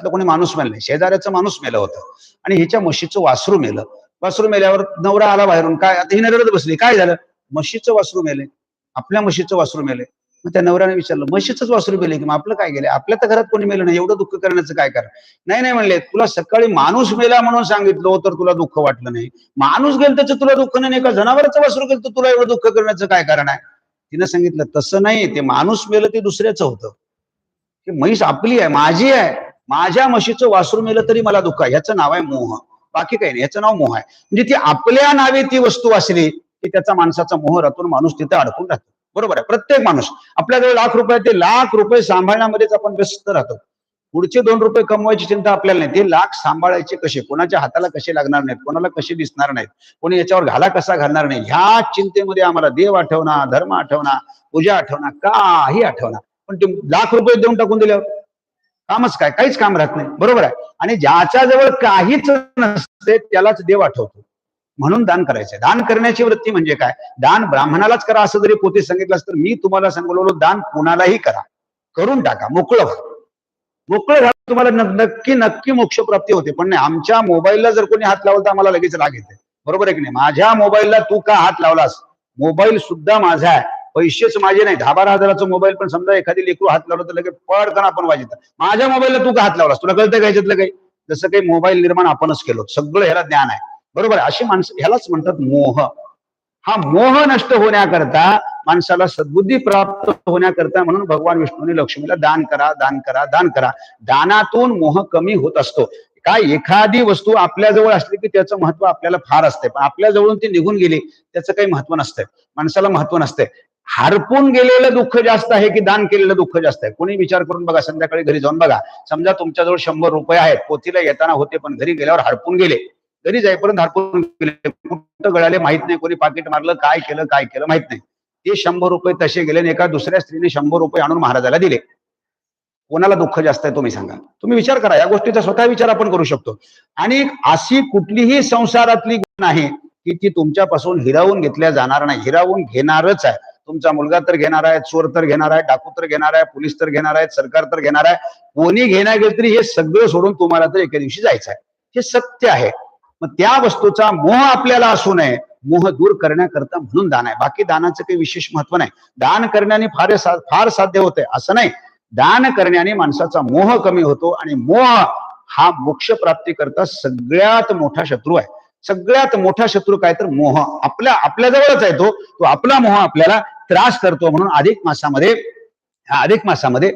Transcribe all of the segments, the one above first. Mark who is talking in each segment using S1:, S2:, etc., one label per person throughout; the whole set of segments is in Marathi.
S1: कोणी माणूस मेलं नाही, शेजाऱ्याचं माणूस मेलं होतं आणि हिच्या म्हशीचं वासरू मेलं. वासरू मेल्यावर नवरा आला बाहेरून, काय आता ही रडत बसली, काय झालं? म्हशीचं वासरू मेले, आपल्या म्हशीचं वासरू मेले. मग त्या नवऱ्याने विचारलं, म्हशीचंच वासरू मेले की मग आपलं काय गेलं? आपल्या तर घरात कोणी मेलं नाही, एवढं दुःख करण्याचं काय कारण? नाही नाही म्हणले, तुला सकाळी माणूस मेला म्हणून सांगितलं तर तुला दुःख वाटलं नाही, माणूस गेलं त्याचं तुला दुःख नाही, का जनावराचं वासरू गेलं तर तुला एवढं दुःख करण्याचं काय कारण आहे? तिनं सांगितलं, तसं नाही, ते माणूस मेलं ते दुसऱ्याचं होतं, की म्हैस आपली आहे, माझी आहे, माझ्या म्हशीचं वासरू मेलं तरी मला दुःख आहे. ह्याचं नाव आहे मोह, बाकी काही नाही, याचं नाव मोह आहे. म्हणजे ती आपल्या नावे ती वस्तू असली की त्याचा माणसाचा मोह राहतो, माणूस तिथे अडकून राहतो. बरोबर आहे, प्रत्येक माणूस आपल्याजवळ ₹1,00,000 ते ₹1,00,000 सांभाळण्यामध्येच आपण व्यस्त राहतो. पुढचे ₹2 कमवायची चिंता आपल्याला नाही, ते लाख सांभाळायचे कसे, कोणाच्या हाताला कसे लागणार नाहीत, कोणाला कसे दिसणार नाहीत, कोणी याच्यावर घाला कसा घालणार नाही, ह्या चिंतेमध्ये आम्हाला देव आठवणार, धर्म आठवणार, पूजा आठवणार, काही आठवणार. पण ते ₹1,00,000 देऊन टाकून दिल्यावर कामच काय, काहीच काम राहत नाही. बरोबर आहे. आणि ज्याच्याजवळ काहीच नसते त्यालाच देव आठवतो, म्हणून दान करायचंय. दान करण्याची वृत्ती म्हणजे काय? दान ब्राह्मणालाच करा असं जरी पोथी सांगितलं असतं, मी तुम्हाला सांगलो दान कुणालाही करा, करून टाका, मोकळं व्हा. मोकळं झालं तुम्हाला नक्की नक्की मोक्ष प्राप्ती होते. पण नाही, आमच्या मोबाईलला जर कोणी हात लावला तर आम्हाला लगेच राग येते. बरोबर आहे की नाही? माझ्या मोबाईलला तू का हात लावलास? मोबाईल सुद्धा माझा आहे, पैसेच माझे नाही. 10-12 हजाराचा मोबाईल पण समजा एखादी लेकरू हात लावलं तर लगेच पडकन आपण वाजवतो. माझ्या मोबाईलला तू का हात लावलास? तुला कळतं का ह्याच्यातलं काही? जसं काही मोबाईल निर्माण आपणच केलो, सगळं ह्याला ज्ञान आहे. बरोबर आहे. अशी माणसं, ह्यालाच म्हणतात मोह. हा मोह नष्ट होण्याकरता, माणसाला सद्बुद्धी प्राप्त होण्याकरता, म्हणून भगवान विष्णूने लक्ष्मीला दान करा, दान करा, दान करा. दानातून मोह कमी होत असतो. काय, एखादी वस्तू आपल्याजवळ असली की त्याचं महत्व आपल्याला फार असते, पण आपल्या जवळून ती निघून गेली त्याचं काही महत्व नसतंय, माणसाला महत्व नसते. हरपून गेलेलं दुःख जास्त आहे की दान केलेलं दुःख जास्त आहे? कोणी विचार करून बघा, संध्याकाळी घरी जाऊन बघा. समजा तुमच्याजवळ ₹100 आहेत, पोथीला येताना होते पण घरी गेल्यावर हरपून गेले, घरी जाईपर्यंत हरपून गेले, कुठं गळाले माहित नाही, कोणी पाकिट मारलं, काय केलं माहित नाही. ते ₹100 तसे गेले आणि एका दुसऱ्या स्त्रीने ₹100 आणून महाराजाला दिले. कोणाला दुःख जास्त आहे तुम्ही सांगा? तुम्ही विचार करा, या गोष्टीचा स्वतः विचार आपण करू शकतो. आणि अशी कुठलीही संसारातली गोष्ट नाही की ती तुमच्यापासून हिरावून घेतल्या जाणार नाही, हिरावून घेणारच आहे. तुमचा मुलगा तर घेणार आहे, चोर तर घेणार आहे, डाकू तर घेणार आहे, पोलीस तर घेणार आहेत, सरकार तर घेणार आहे. कोणी घेणार गेलं तरी हे सगळं सोडून तुम्हाला तर एके दिवशी जायचं आहे, हे सत्य आहे. मग त्या वस्तूचा मोह आपल्याला असू नये, मोह दूर करण्याकरता म्हणून दान आहे. बाकी दानाचं काही विशेष महत्व नाही. दान करण्याने फार साध्य होते असं नाही. दान करण्याने माणसाचा मोह कमी होतो आणि मोह हा मोक्ष प्राप्ती करता सगळ्यात मोठा शत्रू आहे. सगळ्यात मोठा शत्रू काय तर मोह. आपल्या जवळच आहे तो आपला मोह आपल्याला त्रास करतो. म्हणून अधिक मासामध्ये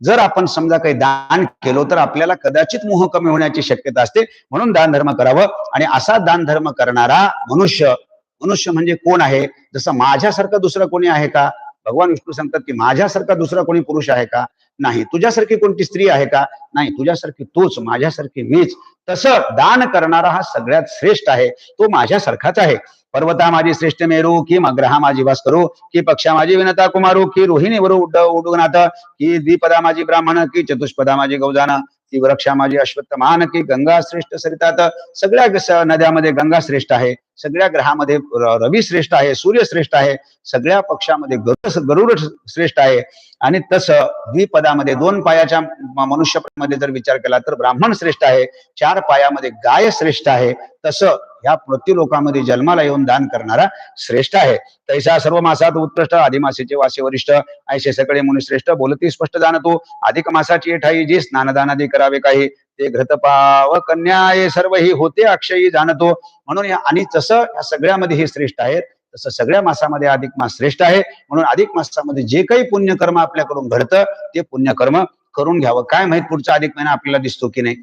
S1: जर आपण समजा काही दान केलो तर आपल्याला कदाचित मोह कमी होण्याची शक्यता असते. म्हणून दान धर्म करावं. आणि असा दान धर्म करणारा मनुष्य म्हणजे कोण आहे? जसं माझ्यासारखा दुसरा कोणी आहे का? भगवान विष्णू सांगतात की माझ्यासारखा दुसरा कोणी पुरुष आहे का? नाही. तुझ्यासारखी कोणती स्त्री आहे का? नाही. तुझ्यासारखी तूच, माझ्यासारखी मीच. तसं दान करणारा हा सगळ्यात श्रेष्ठ आहे, तो माझ्यासारखाच आहे. पर्वता माझी श्रेष्ठ मेरू, की मग्रहा माझी वास करू, की पक्षा माझी विनता कुमारू, की रोहिणी वरू उडुगनाथ, की द्विपदा माझी ब्राह्मण, की चतुष्पदा माझी गौजान, की वृक्षा माझी अश्वत्थमान, की गंगा श्रेष्ठ सरितात. सगळ्या नद्यामध्ये गंगा श्रेष्ठ आहे, सगळ्या ग्रहामध्ये रवी श्रेष्ठ आहे, सूर्य श्रेष्ठ आहे, सगळ्या पक्षामध्ये गरुड श्रेष्ठ आहे. आणि तसं द्विपदामध्ये 2 पायाच्या मनुष्यामध्ये जर विचार केला तर ब्राह्मण श्रेष्ठ आहे, 4 पायामध्ये गाय श्रेष्ठ आहे. तसं ह्या प्रतिलोकामध्ये जन्माला येऊन दान करणारा श्रेष्ठ आहे. तैसा सर्व मासात उत्कृष्ट, आदिमासीचे वासे वरिष्ठ, ऐसे सगळे मुनी श्रेष्ठ, बोलती स्पष्ट जाणतो. अधिक मासाची ठाई जी स्नानदानादी करावे काही, ते घृतपाव कन्या हे सर्व ही होते अक्षयी जाणतो. म्हणून आणि तसं या सगळ्यामध्ये हे श्रेष्ठ आहेत, तसं सगळ्या मासामध्ये अधिक मास श्रेष्ठ आहे. म्हणून अधिक मासामध्ये जे काही पुण्यकर्म आपल्याकडून घडतं ते पुण्यकर्म करून घ्यावं. काय माहित पुढचा अधिक महिना आपल्याला दिसतो की नाही,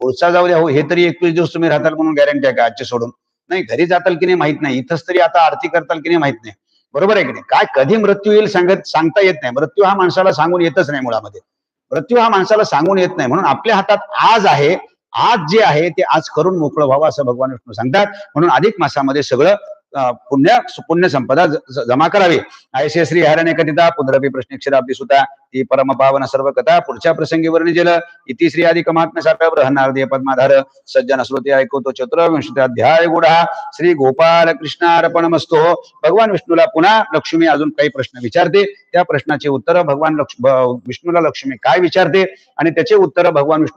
S1: पुढचा जाऊ द्या हो, हे तरी 21 दिवस तुम्ही राहताल म्हणून गॅरंटी आहे का आजचे सोडून? नाही. घरी जाताल की नाही माहित नाही, इथंच तरी आता आरती करताल की नाही माहित नाही. बरोबर आहे की नाही? काय कधी मृत्यू येईल सांगता येत नाही. मृत्यू हा माणसाला सांगून येतच नाही. मुळामध्ये मृत्यू हा माणसाला सांगून येत नाही. म्हणून आपल्या हातात आज आहे, आज जे आहे ते आज करून मोकळं व्हावं असं भगवान विष्णू सांगतात. म्हणून अधिक मासामध्ये सगळं पुण्य संपदा जमा करावी. ऐसे श्री हरणे कथिता पुनरपी प्रश्नेक्षराब्दी सुता, ती परम पावन सर्व कथा पुढच्या प्रसंगी वर्णिजेल. इति श्री आदि महात्म्य सार ब्रह्मनारदीय पद्माधार सज्जन श्रोते ऐकवतो 24 अध्याय गुढा. श्री गोपाल कृष्णार्पण मस्तो. भगवान विष्णूला पुन्हा लक्ष्मी अजून काही प्रश्न विचारते. त्या प्रश्नाचे उत्तर भगवान विष्णूला लक्ष्मी काय विचारते आणि त्याचे उत्तर भगवान विष्णू